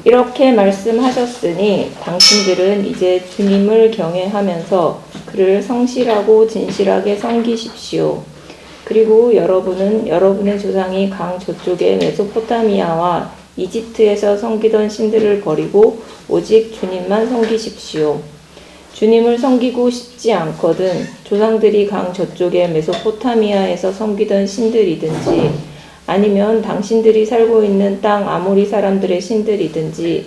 이렇게 말씀하셨으니 당신들은 이제 주님을 경외하면서 그를 성실하고 진실하게 섬기십시오. 그리고 여러분은 여러분의 조상이 강 저쪽의 메소포타미아와 이집트에서 섬기던 신들을 버리고 오직 주님만 섬기십시오. 주님을 섬기고 싶지 않거든 조상들이 강 저쪽의 메소포타미아에서 섬기던 신들이든지 아니면 당신들이 살고 있는 땅 아모리 사람들의 신들이든지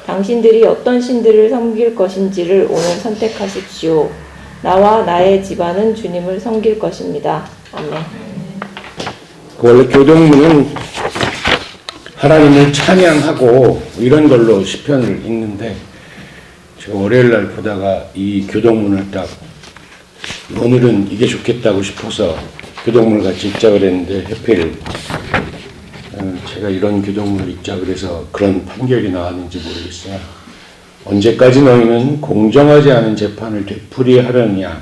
당신들이 어떤 신들을 섬길 것인지를 오늘 선택하십시오. 나와 나의 집안은 주님을 섬길 것입니다. 아멘. 원래 교동문은 하나님을 찬양하고 이런 걸로 시편을 읽는데 제가 월요일날 보다가 이 교동문을 딱 오늘은 이게 좋겠다고 싶어서 교동문을 같이 읽자 그랬는데 하필 제가 이런 교동문을 읽자 그래서 그런 판결이 나왔는지 모르겠어요. 언제까지 너희는 공정하지 않은 재판을 되풀이하려느냐?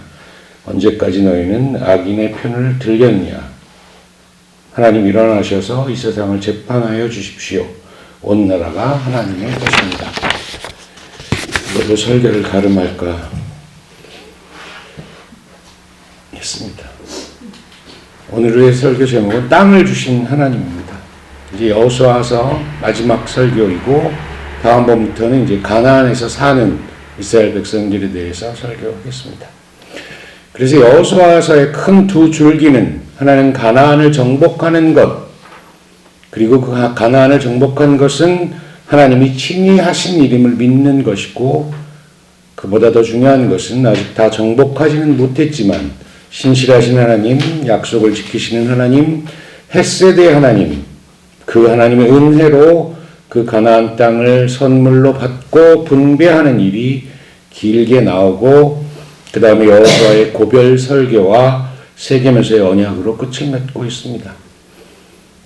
언제까지 너희는 악인의 편을 들겠느냐? 하나님 일어나셔서 이 세상을 재판하여 주십시오. 온 나라가 하나님의 것입니다. 이것도 설교를 가름할까 했습니다. 오늘의 설교 제목은 땅을 주신 하나님입니다. 이제 여호수아서 마지막 설교이고 다음번부터는 이제 가나안에서 사는 이스라엘 백성들에 대해서 설교하겠습니다. 그래서 여호수아서의 큰 두 줄기는 하나는 가나안을 정복하는 것, 그리고 그 가나안을 정복한 것은 하나님이 친히 하신 일임을 믿는 것이고, 그보다 더 중요한 것은 아직 다 정복하지는 못했지만 신실하신 하나님, 약속을 지키시는 하나님, 헷세대의 하나님, 그 하나님의 은혜로 그 가나안 땅을 선물로 받고 분배하는 일이 길게 나오고 그 다음에 여호수아의 고별 설교와 세겜에서의 언약으로 끝을 맺고 있습니다.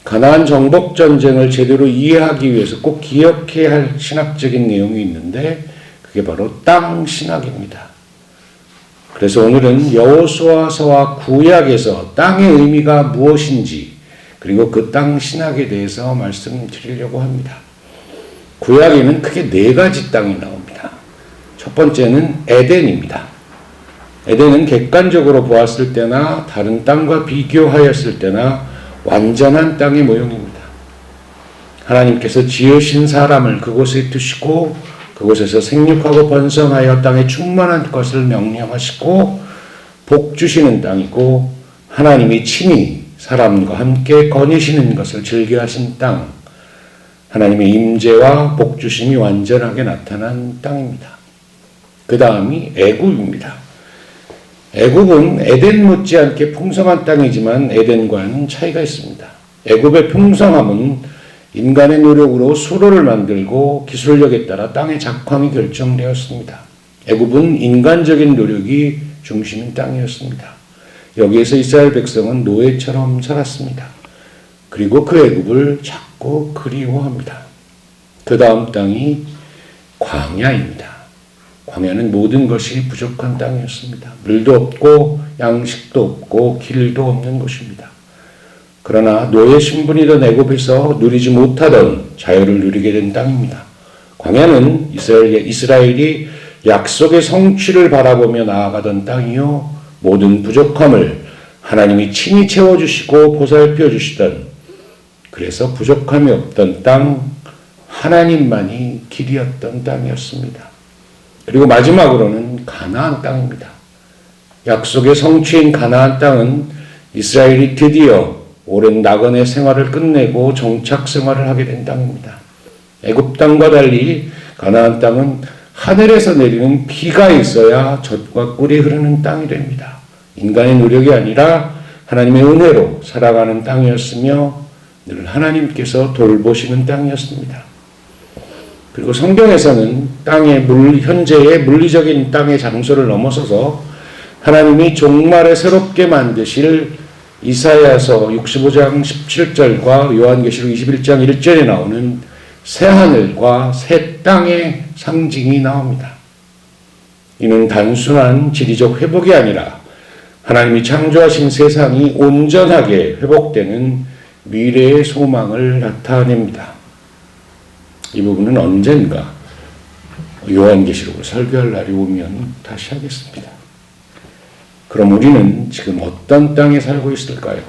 가나안 정복 전쟁을 제대로 이해하기 위해서 꼭 기억해야 할 신학적인 내용이 있는데 그게 바로 땅 신학입니다. 그래서 오늘은 여호수아서와 구약에서 땅의 의미가 무엇인지 그리고 그 땅 신학에 대해서 말씀드리려고 합니다. 구약에는 크게 네 가지 땅이 나옵니다. 첫 번째는 에덴입니다. 에덴은 객관적으로 보았을 때나 다른 땅과 비교하였을 때나 완전한 땅의 모형입니다. 하나님께서 지으신 사람을 그곳에 두시고 그곳에서 생육하고 번성하여 땅에 충만한 것을 명령하시고 복 주시는 땅이고 하나님이 친히 사람과 함께 거니시는 것을 즐겨하신 땅, 하나님의 임재와 복 주심이 완전하게 나타난 땅입니다. 그 다음이 애굽입니다. 애굽은 에덴 못지않게 풍성한 땅이지만 에덴과는 차이가 있습니다. 애굽의 풍성함은 인간의 노력으로 수로를 만들고 기술력에 따라 땅의 작황이 결정되었습니다. 애굽은 인간적인 노력이 중심인 땅이었습니다. 여기에서 이스라엘 백성은 노예처럼 살았습니다. 그리고 그 애굽을 자꾸 그리워합니다. 그 다음 땅이 광야입니다. 광야는 모든 것이 부족한 땅이었습니다. 물도 없고 양식도 없고 길도 없는 곳입니다. 그러나 노예 신분이던 애굽에서 누리지 못하던 자유를 누리게 된 땅입니다. 광야는 이스라엘이 약속의 성취를 바라보며 나아가던 땅이요 모든 부족함을 하나님이 친히 채워주시고 보살펴 주시던, 그래서 부족함이 없던 땅, 하나님만이 길이었던 땅이었습니다. 그리고 마지막으로는 가나안 땅입니다. 약속의 성취인 가나안 땅은 이스라엘이 드디어 오랜 나그네 생활을 끝내고 정착 생활을 하게 된 땅입니다. 애굽 땅과 달리 가나안 땅은 하늘에서 내리는 비가 있어야 젖과 꿀이 흐르는 땅이 됩니다. 인간의 노력이 아니라 하나님의 은혜로 살아가는 땅이었으며 늘 하나님께서 돌보시는 땅이었습니다. 그리고 성경에서는 현재의 물리적인 땅의 장소를 넘어서서 하나님이 종말에 새롭게 만드실 이사야서 65장 17절과 요한계시록 21장 1절에 나오는 새하늘과 새 땅의 상징이 나옵니다. 이는 단순한 지리적 회복이 아니라 하나님이 창조하신 세상이 온전하게 회복되는 미래의 소망을 나타냅니다. 이 부분은 언젠가 요한계시록을 설교할 날이 오면 다시 하겠습니다. 그럼 우리는 지금 어떤 땅에 살고 있을까요?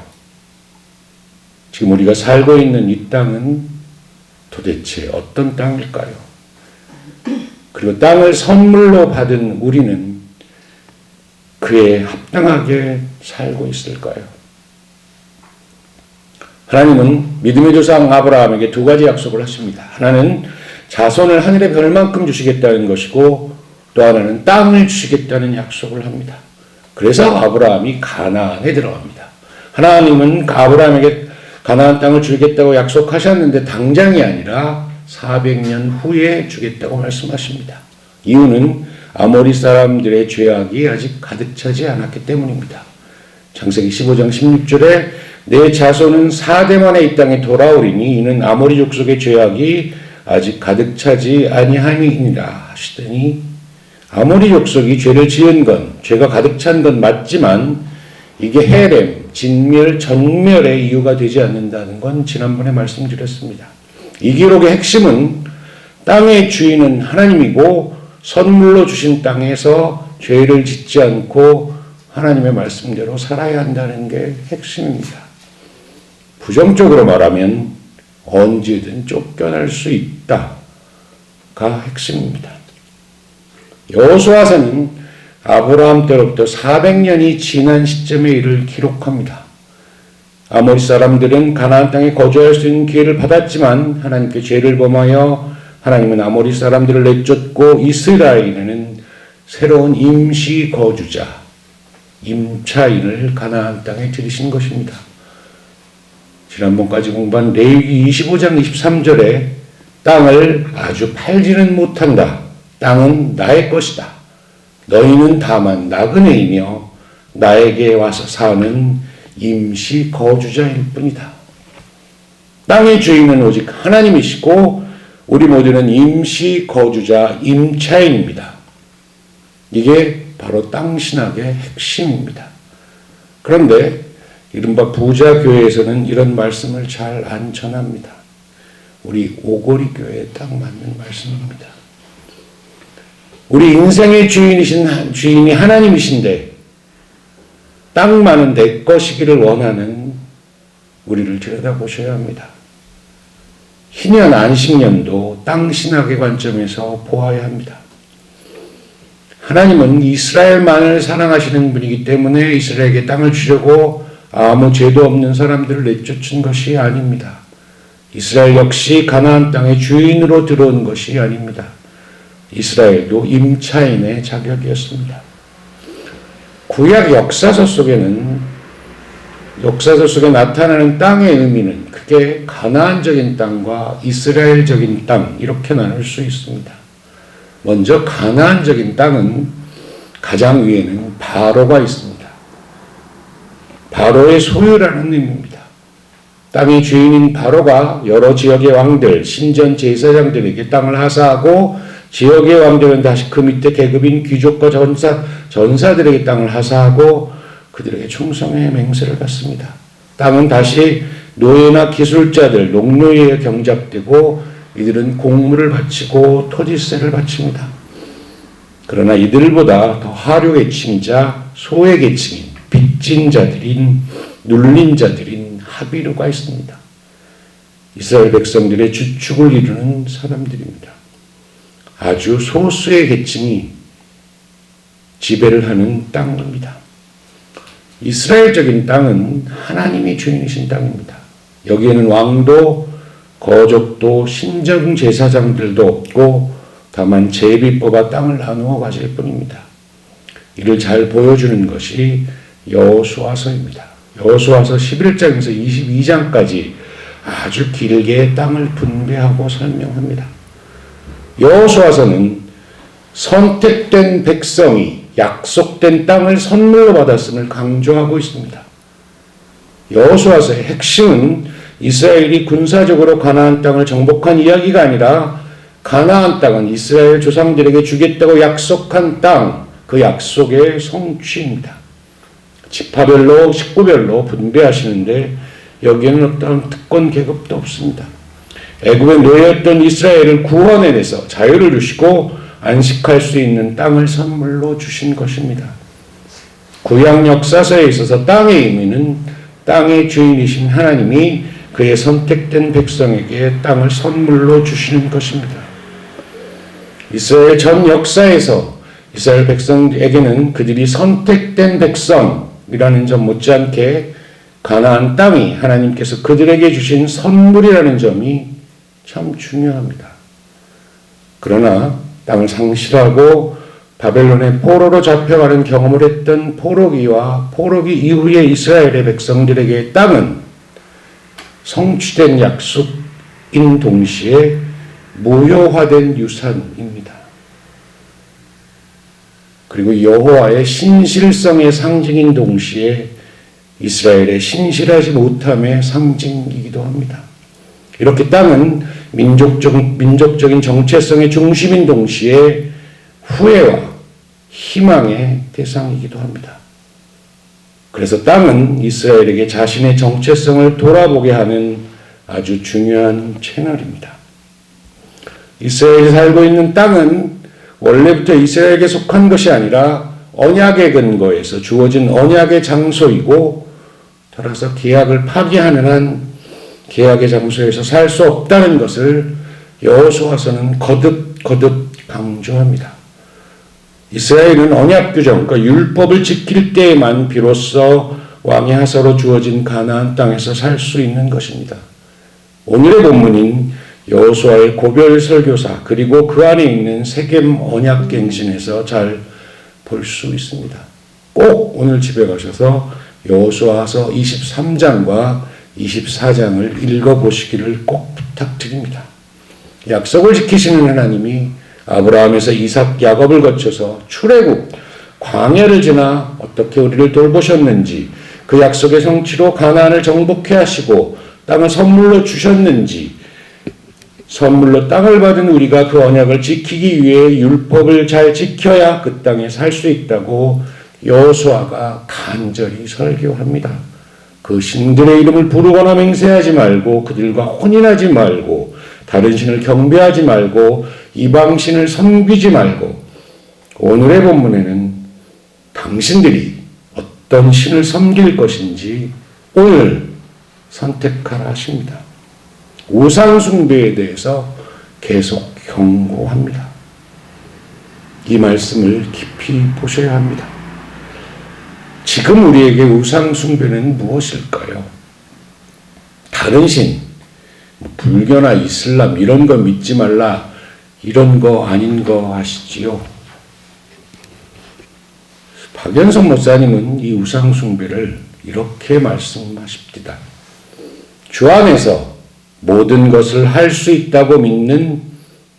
지금 우리가 살고 있는 이 땅은 도대체 어떤 땅일까요? 그리고 땅을 선물로 받은 우리는 그에 합당하게 살고 있을까요? 하나님은 믿음의 조상 아브라함에게 두 가지 약속을 하십니다. 하나는 자손을 하늘의 별만큼 주시겠다는 것이고 또 하나는 땅을 주시겠다는 약속을 합니다. 그래서 아브라함이 가나안에 들어갑니다. 하나님은 아브라함에게 가나안 땅을 주겠다고 약속하셨는데 당장이 아니라 400년 후에 주겠다고 말씀하십니다. 이유는 아모리 사람들의 죄악이 아직 가득 차지 않았기 때문입니다. 창세기 15장 16절에 내 자손은 4대 만에 이 땅에 돌아오리니 이는 아모리 족속의 죄악이 아직 가득 차지 아니함이니라 하시더니 아모리 족속이 죄를 지은 건 죄가 가득 찬 건 맞지만 이게 헤렘, 진멸, 전멸의 이유가 되지 않는다는 건 지난번에 말씀드렸습니다. 이 기록의 핵심은 땅의 주인은 하나님이고 선물로 주신 땅에서 죄를 짓지 않고 하나님의 말씀대로 살아야 한다는 게 핵심입니다. 부정적으로 말하면 언제든 쫓겨날 수 있다가 핵심입니다. 여호수아서는 아브라함 때로부터 400년이 지난 시점의 일을 기록합니다. 아모리 사람들은 가나안 땅에 거주할 수 있는 기회를 받았지만 하나님께 죄를 범하여 하나님은 아모리 사람들을 내쫓고 이스라엘에는 새로운 임시 거주자, 임차인을 가나안 땅에 들이신 것입니다. 지난번까지 공부한 레위기 25장 23절에 땅을 아주 팔지는 못한다. 땅은 나의 것이다. 너희는 다만 나그네이며 나에게 와서 사는 임시 거주자일 뿐이다. 땅의 주인은 오직 하나님이시고 우리 모두는 임시 거주자, 임차인입니다. 이게 바로 땅 신학의 핵심입니다. 그런데 이른바 부자 교회에서는 이런 말씀을 잘 안 전합니다. 우리 오고리 교회에 딱 맞는 말씀입니다. 우리 인생의 주인이 하나님이신데 땅만은 내 것이기를 원하는 우리를 들여다보셔야 합니다. 희년 안식년도 땅 신학의 관점에서 보아야 합니다. 하나님은 이스라엘만을 사랑하시는 분이기 때문에 이스라엘에게 땅을 주려고 아무 죄도 없는 사람들을 내쫓은 것이 아닙니다. 이스라엘 역시 가나안 땅의 주인으로 들어온 것이 아닙니다. 이스라엘도 임차인의 자격이었습니다. 구약 역사서 속에 나타나는 땅의 의미는 크게 가나안적인 땅과 이스라엘적인 땅 이렇게 나눌 수 있습니다. 먼저 가나안적인 땅은 가장 위에는 바로가 있습니다. 바로의 소유라는 의미입니다. 땅의 주인인 바로가 여러 지역의 왕들, 신전 제사장들에게 땅을 하사하고 지역의 왕들은 다시 그 밑에 계급인 귀족과 전사들에게 땅을 하사하고 그들에게 충성의 맹세를 받습니다. 땅은 다시 노예나 기술자들, 농노예에 경작되고 이들은 공물을 바치고 토지세를 바칩니다. 그러나 이들보다 더 하류 계층이자 소외 계층인 빚진 자들인 눌린 자들인 하비루가 있습니다. 이스라엘 백성들의 주축을 이루는 사람들입니다. 아주 소수의 계층이 지배를 하는 땅입니다. 이스라엘적인 땅은 하나님이 주인이신 땅입니다. 여기에는 왕도 거족도 신정 제사장들도 없고 다만 제비 뽑아 땅을 나누어 가질 뿐입니다. 이를 잘 보여주는 것이 여호수아서입니다. 여호수아서 11장에서 22장까지 아주 길게 땅을 분배하고 설명합니다. 여호수아서는 선택된 백성이 약속된 땅을 선물로 받았음을 강조하고 있습니다. 여호수아서의 핵심은 이스라엘이 군사적으로 가나안 땅을 정복한 이야기가 아니라 가나안 땅은 이스라엘 조상들에게 주겠다고 약속한 땅, 그 약속의 성취입니다. 지파별로 식구별로 분배하시는데 여기에는 어떤 특권 계급도 없습니다. 애굽의 노예였던 이스라엘을 구원해내서 자유를 주시고 안식할 수 있는 땅을 선물로 주신 것입니다. 구약 역사서에 있어서 땅의 의미는 땅의 주인이신 하나님이 그의 선택된 백성에게 땅을 선물로 주시는 것입니다. 이스라엘 전 역사에서 이스라엘 백성에게는 그들이 선택된 백성이라는 점 못지않게 가나안 땅이 하나님께서 그들에게 주신 선물이라는 점이 참 중요합니다. 그러나 땅을 상실하고 바벨론의 포로로 잡혀가는 경험을 했던 포로기와 포로기 이후의 이스라엘의 백성들에게 땅은 성취된 약속인 동시에 무효화된 유산입니다. 그리고 여호와의 신실성의 상징인 동시에 이스라엘의 신실하지 못함의 상징이기도 합니다. 이렇게 땅은 민족적인 정체성의 중심인 동시에 후회와 희망의 대상이기도 합니다. 그래서 땅은 이스라엘에게 자신의 정체성을 돌아보게 하는 아주 중요한 채널입니다. 이스라엘이 살고 있는 땅은 원래부터 이스라엘에게 속한 것이 아니라 언약의 근거에서 주어진 언약의 장소이고, 따라서 계약을 파기하는 한 계약의 장소에서 살 수 없다는 것을 여호수아서는 거듭 강조합니다. 이스라엘은 언약 규정, 그러니까 율법을 지킬 때에만 비로소 왕의 하사로 주어진 가나안 땅에서 살 수 있는 것입니다. 오늘의 본문인 여호수아의 고별 설교사 그리고 그 안에 있는 세겜 언약갱신에서 잘 볼 수 있습니다. 꼭 오늘 집에 가셔서 여호수아서 23장과 24장을 읽어보시기를 꼭 부탁드립니다. 약속을 지키시는 하나님이 아브라함에서 이삭, 야곱을 거쳐서 출애굽, 광야를 지나 어떻게 우리를 돌보셨는지, 그 약속의 성취로 가나안을 정복해 하시고 땅을 선물로 주셨는지, 선물로 땅을 받은 우리가 그 언약을 지키기 위해 율법을 잘 지켜야 그 땅에 살 수 있다고 여호수아가 간절히 설교합니다. 그 신들의 이름을 부르거나 맹세하지 말고 그들과 혼인하지 말고 다른 신을 경배하지 말고 이방신을 섬기지 말고. 오늘의 본문에는 당신들이 어떤 신을 섬길 것인지 오늘 선택하라 하십니다. 우상 숭배에 대해서 계속 경고합니다. 이 말씀을 깊이 보셔야 합니다. 지금 우리에게 우상 숭배는 무엇일까요? 다른 신, 불교나 이슬람 이런 거 믿지 말라, 이런 거 아닌 거 아시지요? 박연석 목사님은 이 우상 숭배를 이렇게 말씀하십니다. 주 안에서 모든 것을 할 수 있다고 믿는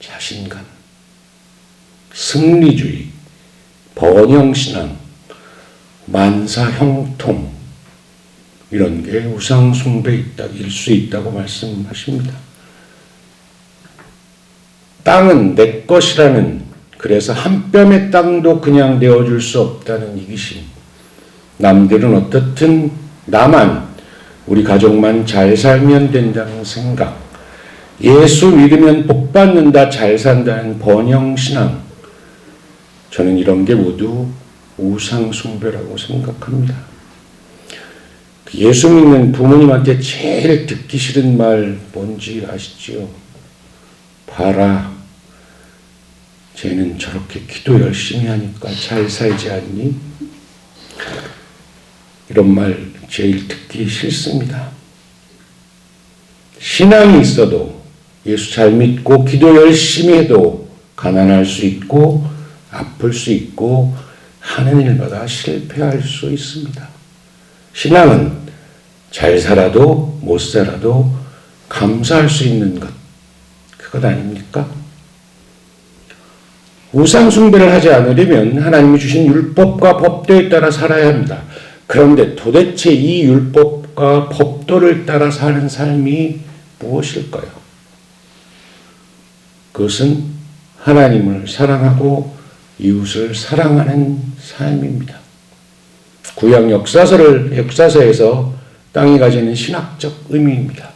자신감, 승리주의, 번영신앙, 만사형통, 이런 게 우상숭배일 수 있다고 말씀하십니다. 땅은 내 것이라는, 그래서 한 뼘의 땅도 그냥 내어줄 수 없다는 이기심, 남들은 어떻든 나만, 우리 가족만 잘 살면 된다는 생각, 예수 믿으면 복 받는다, 잘 산다는 번영신앙, 저는 이런 게 모두 우상숭배라고 생각합니다. 예수 믿는 부모님한테 제일 듣기 싫은 말 뭔지 아시지요? 봐라, 쟤는 저렇게 기도 열심히 하니까 잘 살지 않니? 이런 말 제일 듣기 싫습니다. 신앙이 있어도, 예수 잘 믿고 기도 열심히 해도 가난할 수 있고 아플 수 있고 하는 일마다 실패할 수 있습니다. 신앙은 잘 살아도 못 살아도 감사할 수 있는 것, 그것 아닙니까? 우상 숭배를 하지 않으려면 하나님이 주신 율법과 법도에 따라 살아야 합니다. 그런데 도대체 이 율법과 법도를 따라 사는 삶이 무엇일까요? 그것은 하나님을 사랑하고 이웃을 사랑하는 삶입니다. 구약 역사서에서 땅이 가지는 신학적 의미입니다.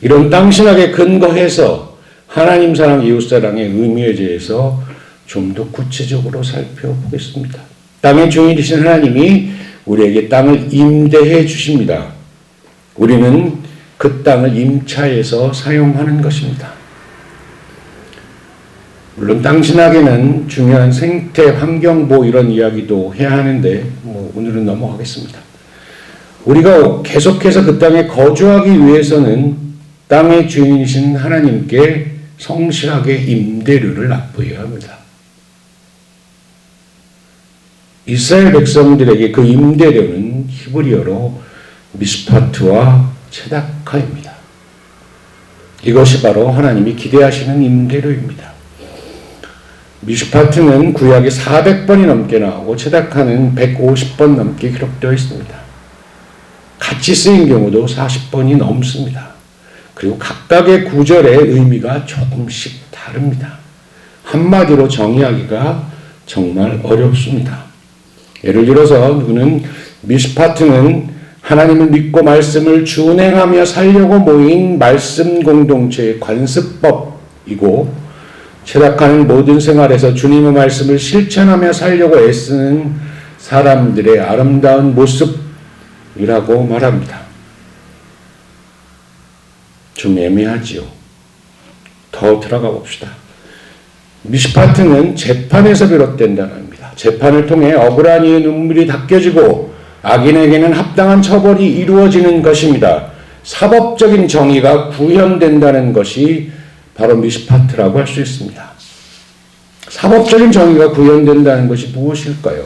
이런 땅 신학에 근거해서 하나님 사랑, 이웃 사랑의 의미에 대해서 좀 더 구체적으로 살펴보겠습니다. 땅의 주인이신 하나님이 우리에게 땅을 임대해 주십니다. 우리는 그 땅을 임차해서 사용하는 것입니다. 물론 땅 신학에는 중요한 생태, 환경보호 이런 이야기도 해야 하는데 오늘은 넘어가겠습니다. 우리가 계속해서 그 땅에 거주하기 위해서는 땅의 주인이신 하나님께 성실하게 임대료를 납부해야 합니다. 이스라엘 백성들에게 그 임대료는 히브리어로 미스파트와 체다카입니다. 이것이 바로 하나님이 기대하시는 임대료입니다. 미스파트는 구약에 400번이 넘게 나오고 체다카는 150번 넘게 기록되어 있습니다. 같이 쓰인 경우도 40번이 넘습니다. 그리고 각각의 구절의 의미가 조금씩 다릅니다. 한마디로 정의하기가 정말 어렵습니다. 예를 들어서 누구는 미스파트는 하나님을 믿고 말씀을 준행하며 살려고 모인 말씀 공동체의 관습법이고, 체다카는 모든 생활에서 주님의 말씀을 실천하며 살려고 애쓰는 사람들의 아름다운 모습이라고 말합니다. 좀 애매하지요. 더 들어가 봅시다. 미스파트는 재판에서 비롯된다는 겁니다. 재판을 통해 억울한 이의 눈물이 닦여지고 악인에게는 합당한 처벌이 이루어지는 것입니다. 사법적인 정의가 구현된다는 것이 바로 미스파트라고 할 수 있습니다. 사법적인 정의가 구현된다는 것이 무엇일까요?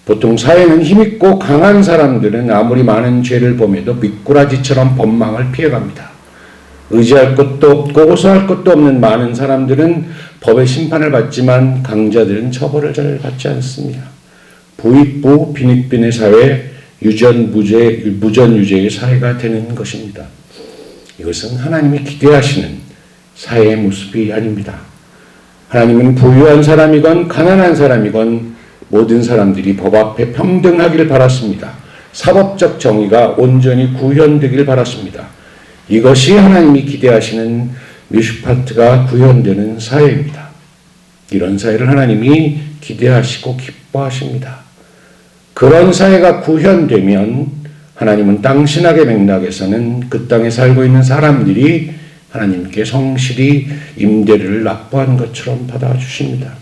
보통 사회는 힘있고 강한 사람들은 아무리 많은 죄를 범해도 미꾸라지처럼 법망을 피해갑니다. 의지할 것도 없고 호소할 것도 없는 많은 사람들은 법의 심판을 받지만 강자들은 처벌을 잘 받지 않습니다. 부익부 빈익빈의 사회, 무전유죄의 사회가 되는 것입니다. 이것은 하나님이 기대하시는 사회의 모습이 아닙니다. 하나님은 부유한 사람이건 가난한 사람이건 모든 사람들이 법 앞에 평등하기를 바랐습니다. 사법적 정의가 온전히 구현되기를 바랐습니다. 이것이 하나님이 기대하시는 미슈파트가 구현되는 사회입니다. 이런 사회를 하나님이 기대하시고 기뻐하십니다. 그런 사회가 구현되면 하나님은 땅 신학의 맥락에서는 그 땅에 살고 있는 사람들이 하나님께 성실히 임대료를 납부한 것처럼 받아주십니다.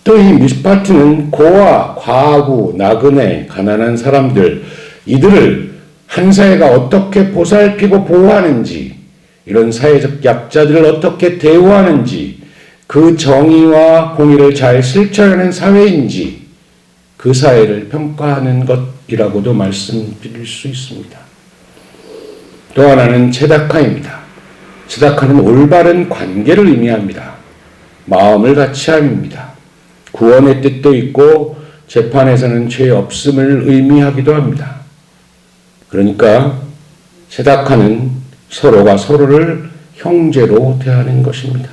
또 이 미스파트는 고아, 과부, 나그네, 가난한 사람들, 이들을 한 사회가 어떻게 보살피고 보호하는지, 이런 사회적 약자들을 어떻게 대우하는지, 그 정의와 공의를 잘 실천하는 사회인지 그 사회를 평가하는 것이라고도 말씀드릴 수 있습니다. 또 하나는 체다카입니다. 체다카는 올바른 관계를 의미합니다. 마음을 같이함입니다. 구원의 뜻도 있고 재판에서는 죄 없음을 의미하기도 합니다. 그러니까 체다카는 서로가 서로를 형제로 대하는 것입니다.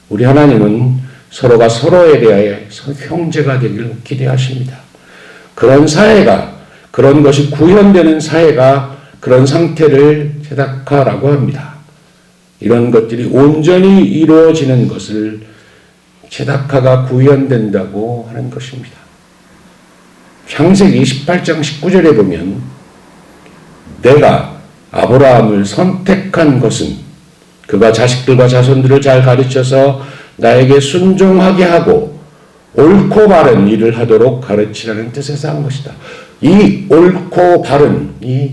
우리 하나님은 서로가 서로에 대하여 형제가 되기를 기대하십니다. 그런 사회가, 그런 것이 구현되는 사회가, 그런 상태를 체다카라고 합니다. 이런 것들이 온전히 이루어지는 것을 체다카가 구현된다고 하는 것입니다. 창세기 18장 19절에 보면 내가 아브라함을 선택한 것은 그가 자식들과 자손들을 잘 가르쳐서 나에게 순종하게 하고 옳고 바른 일을 하도록 가르치라는 뜻에서 한 것이다. 이 옳고 바른 이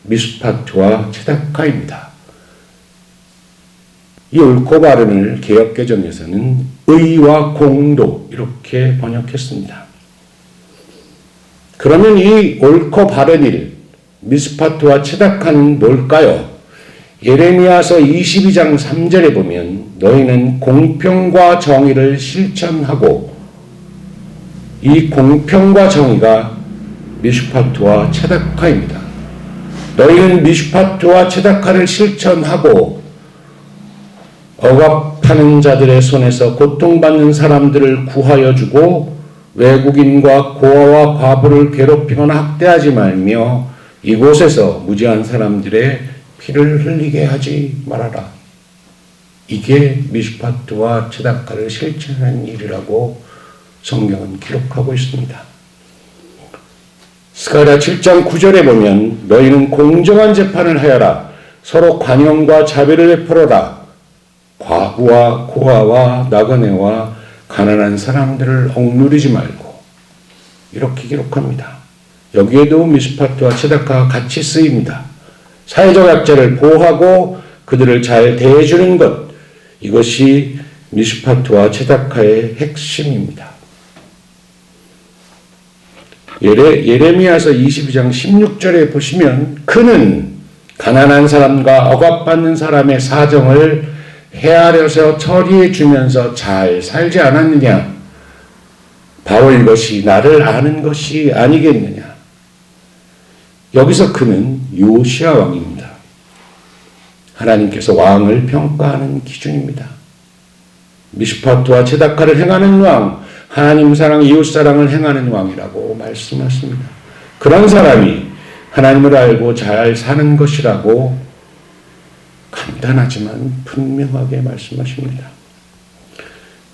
미스파트와 체다카입니다. 이 옳고 바른을 개역개정에서는 의와 공도 이렇게 번역했습니다. 그러면 이 옳고 바른 일, 미스파트와 체다카는 뭘까요? 예레미야서 22장 3절에 보면 너희는 공평과 정의를 실천하고, 이 공평과 정의가 미슈파트와 체다카입니다. 너희는 미슈파트와 체다카를 실천하고 억압하는 자들의 손에서 고통받는 사람들을 구하여 주고 외국인과 고아와 과부를 괴롭히거나 학대하지 말며 이곳에서 무지한 사람들의 피를 흘리게 하지 말아라. 이게 미슈파트와 츠다카를 실천하는 일이라고 성경은 기록하고 있습니다. 스가랴 7장 9절에 보면 너희는 공정한 재판을 하여라. 서로 관용과 자비를 베풀어라. 과부와 고아와 나그네와 가난한 사람들을 억누르지 말고, 이렇게 기록합니다. 여기에도 미슈파트와 츠다카가 같이 쓰입니다. 사회적 약자를 보호하고 그들을 잘 대해주는 것, 이것이 미슈파트와 츠다카의 핵심입니다. 예레미야서 22장 16절에 보시면 그는 가난한 사람과 억압받는 사람의 사정을 헤아려서 처리해 주면서 잘 살지 않았느냐? 바로 이것이 나를 아는 것이 아니겠느냐? 여기서 그는 요시야 왕입니다. 하나님께서 왕을 평가하는 기준입니다. 미슈파트와 츠다카를 행하는 왕, 하나님 사랑, 이웃 사랑을 행하는 왕이라고 말씀하십니다. 그런 사람이 하나님을 알고 잘 사는 것이라고 간단하지만 분명하게 말씀하십니다.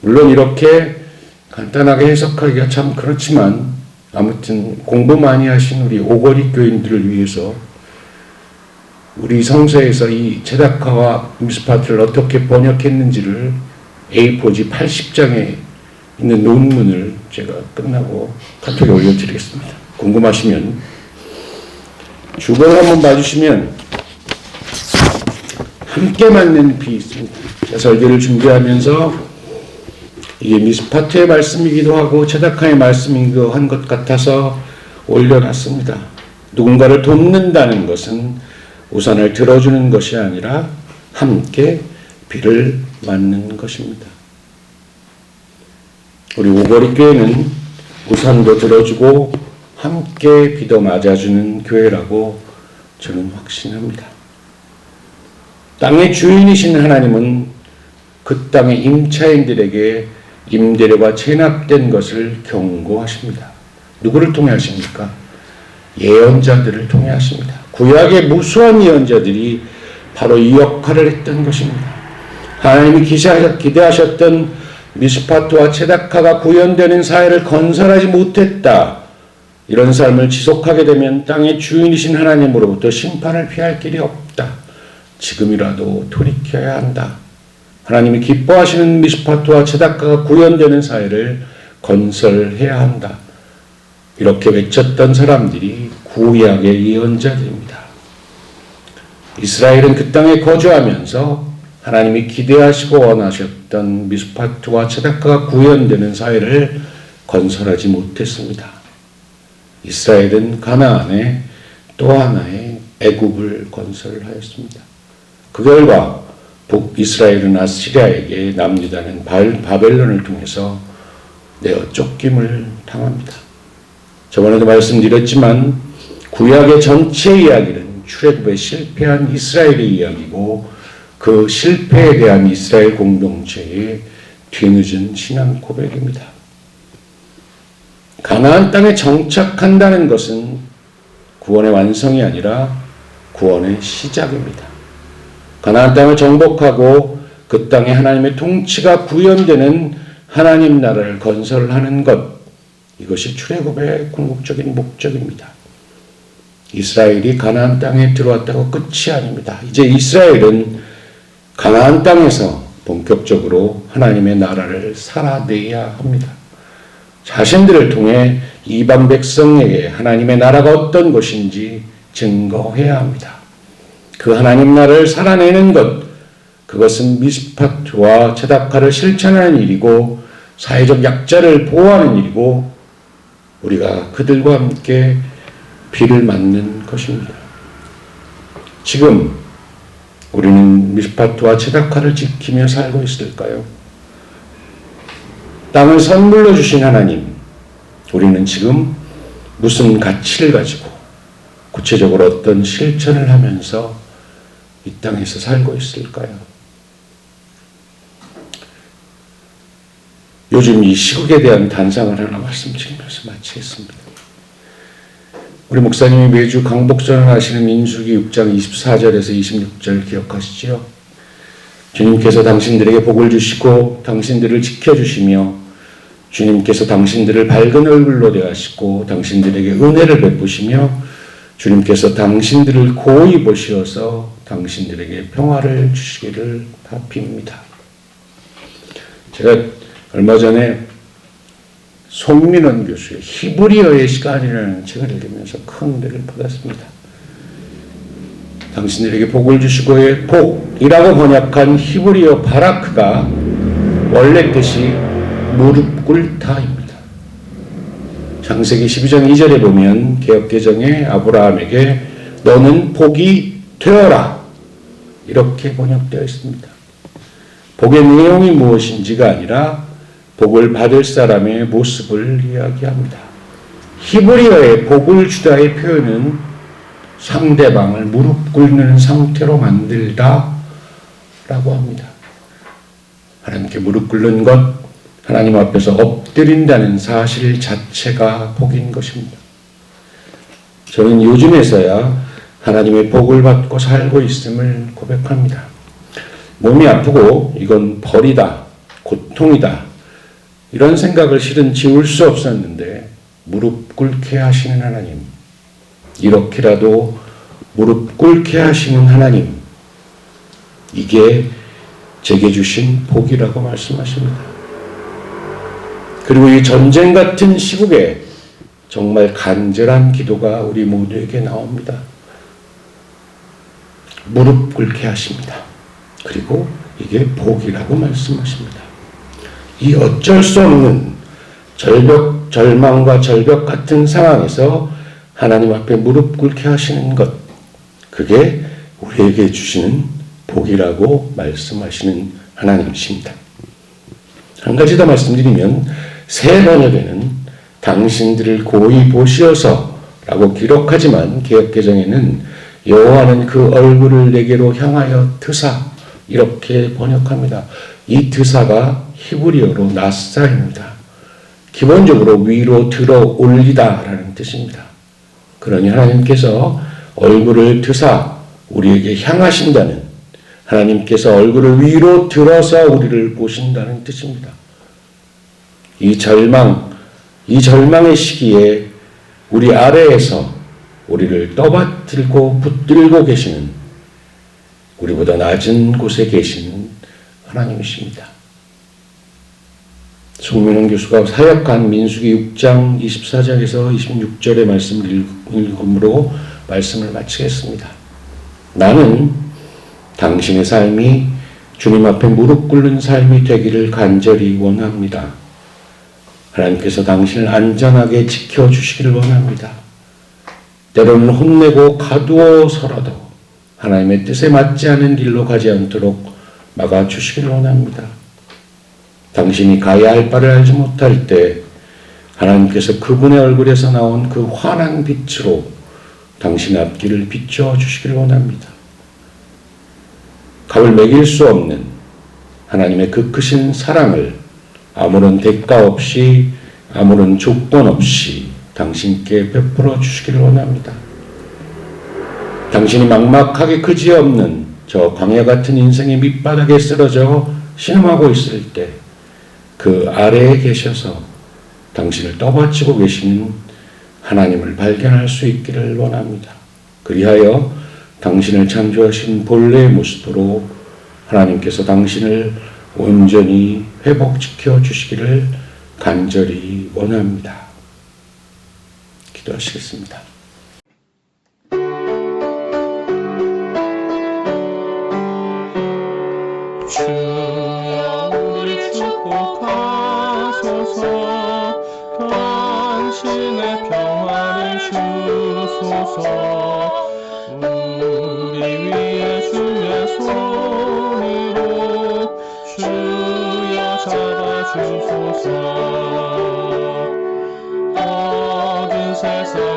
물론 이렇게 간단하게 해석하기가 참 그렇지만 아무튼 공부 많이 하신 우리 오거리 교인들을 위해서 우리 성서에서 이 츠다카와 미슈파트를 어떻게 번역했는지를 A4지 80장에 있는 논문을 제가 끝나고 카톡에 올려드리겠습니다. 궁금하시면 주번을 한번 봐주시면 함께 맞는 비 있습니다. 설교를 준비하면서 이게 미슈파트의 말씀이기도 하고 츠다카의 말씀이기도 한 것 같아서 올려놨습니다. 누군가를 돕는다는 것은 우산을 들어주는 것이 아니라 함께 비를 맞는 것입니다. 우리 오거리 교회는 우산도 들어주고 함께 비도 맞아주는 교회라고 저는 확신합니다. 땅의 주인이신 하나님은 그 땅의 임차인들에게 임대료가 체납된 것을 경고하십니다. 누구를 통해 하십니까? 예언자들을 통해 하십니다. 구약의 무수한 예언자들이 바로 이 역할을 했던 것입니다. 하나님이 기대하셨던 미슈파트와 츠다카가 구현되는 사회를 건설하지 못했다. 이런 삶을 지속하게 되면 땅의 주인이신 하나님으로부터 심판을 피할 길이 없다. 지금이라도 돌이켜야 한다. 하나님이 기뻐하시는 미슈파트와 츠다카가 구현되는 사회를 건설해야 한다. 이렇게 외쳤던 사람들이 구약의 예언자들입니다. 이스라엘은 그 땅에 거주하면서 하나님이 기대하시고 원하셨던 미슈파트와 츠다카가 구현되는 사회를 건설하지 못했습니다. 이스라엘은 가나안에 또 하나의 애굽을 건설하였습니다. 그 결과 북이스라엘은 아시리아에게 남유다는 바벨론을 통해서 내어 쫓김을 당합니다. 저번에도 말씀드렸지만 구약의 전체 이야기는 출애굽에 실패한 이스라엘의 이야기고 그 실패에 대한 이스라엘 공동체의 뒤늦은 신앙 고백입니다. 가나안 땅에 정착한다는 것은 구원의 완성이 아니라 구원의 시작입니다. 가나안 땅을 정복하고 그 땅에 하나님의 통치가 구현되는 하나님 나라를 건설하는 것, 이것이 출애굽의 궁극적인 목적입니다. 이스라엘이 가나안 땅에 들어왔다고 끝이 아닙니다. 이제 이스라엘은 가나안 땅에서 본격적으로 하나님의 나라를 살아내야 합니다. 자신들을 통해 이방 백성에게 하나님의 나라가 어떤 것인지 증거해야 합니다. 그 하나님 나라를 살아내는 것, 그것은 미슈파트와 츠다카를 실천하는 일이고 사회적 약자를 보호하는 일이고 우리가 그들과 함께 비를 맞는 것입니다. 지금 우리는 미슈파트와 츠다카를 지키며 살고 있을까요? 땅을 선물로 주신 하나님, 우리는 지금 무슨 가치를 가지고 구체적으로 어떤 실천을 하면서 이 땅에서 살고 있을까요? 요즘 이 시국에 대한 단상을 하나 말씀드리면서 마치겠습니다. 우리 목사님이 매주 강복전을 하시는 민수기 6장 24절에서 26절 기억하시지요? 주님께서 당신들에게 복을 주시고 당신들을 지켜주시며 주님께서 당신들을 밝은 얼굴로 대하시고 당신들에게 은혜를 베푸시며 주님께서 당신들을 고이 보시어서 당신들에게 평화를 주시기를 바핍니다. 제가 얼마 전에 송민원 교수의 히브리어의 시간이라는 책을 읽으면서 큰 은혜를 받았습니다. 당신들에게 복을 주시고의 복이라고 번역한 히브리어 바라크가 원래 뜻이 무릎 꿇다입니다. 창세기 12장 2절에 보면 개역개정에 아브라함에게 너는 복이 되어라 이렇게 번역되어 있습니다. 복의 내용이 무엇인지가 아니라 복을 받을 사람의 모습을 이야기합니다. 히브리어의 복을 주다의 표현은 상대방을 무릎 꿇는 상태로 만들다 라고 합니다. 하나님께 무릎 꿇는 것, 하나님 앞에서 엎드린다는 사실 자체가 복인 것입니다. 저는 요즘에서야 하나님의 복을 받고 살고 있음을 고백합니다. 몸이 아프고 이건 벌이다, 고통이다 이런 생각을 실은 지울 수 없었는데 무릎 꿇게 하시는 하나님, 이렇게라도 무릎 꿇게 하시는 하나님, 이게 제게 주신 복이라고 말씀하십니다. 그리고 이 전쟁 같은 시국에 정말 간절한 기도가 우리 모두에게 나옵니다. 무릎 꿇게 하십니다. 그리고 이게 복이라고 말씀하십니다. 이 어쩔 수 없는 절망과 절벽 같은 상황에서 하나님 앞에 무릎 꿇게 하시는 것, 그게 우리에게 주시는 복이라고 말씀하시는 하나님이십니다. 한 가지 더 말씀드리면 새 번역에는 당신들을 고이 보시어서 라고 기록하지만 개역개정에는 여호와는 그 얼굴을 내게로 향하여 드사 이렇게 번역합니다. 이 드사가 히브리어로 나사입니다. 기본적으로 위로 들어 올리다 라는 뜻입니다. 그러니 하나님께서 얼굴을 드사 우리에게 향하신다는, 하나님께서 얼굴을 위로 들어서 우리를 보신다는 뜻입니다. 이 절망의 시기에 우리 아래에서 우리를 떠받들고 붙들고 계시는, 우리보다 낮은 곳에 계시는 하나님이십니다. 송민원 교수가 사역한 민수기 6장 24절에서 26절의 말씀을 읽음으로 말씀을 마치겠습니다. 나는 당신의 삶이 주님 앞에 무릎 꿇는 삶이 되기를 간절히 원합니다. 하나님께서 당신을 안전하게 지켜주시기를 원합니다. 때로는 혼내고 가두어서라도 하나님의 뜻에 맞지 않은 길로 가지 않도록 막아주시기를 원합니다. 당신이 가야 할 바를 알지 못할 때 하나님께서 그분의 얼굴에서 나온 그 환한 빛으로 당신의 앞길을 비춰주시기를 원합니다. 값을 매길 수 없는 하나님의 그 크신 사랑을 아무런 대가 없이, 아무런 조건 없이 당신께 베풀어 주시기를 원합니다. 당신이 막막하게 그지없는 저 광야 같은 인생의 밑바닥에 쓰러져 신음하고 있을 때 그 아래에 계셔서 당신을 떠받치고 계시는 하나님을 발견할 수 있기를 원합니다. 그리하여 당신을 창조하신 본래의 모습으로 하나님께서 당신을 온전히 회복시켜 주시기를 간절히 원합니다. 기도하시겠습니다. 주여 우리 축복하소서. 당신의 평화를 주소서. 우리 위에 주의 손으로 주여 잡아주소서. 어두운 세상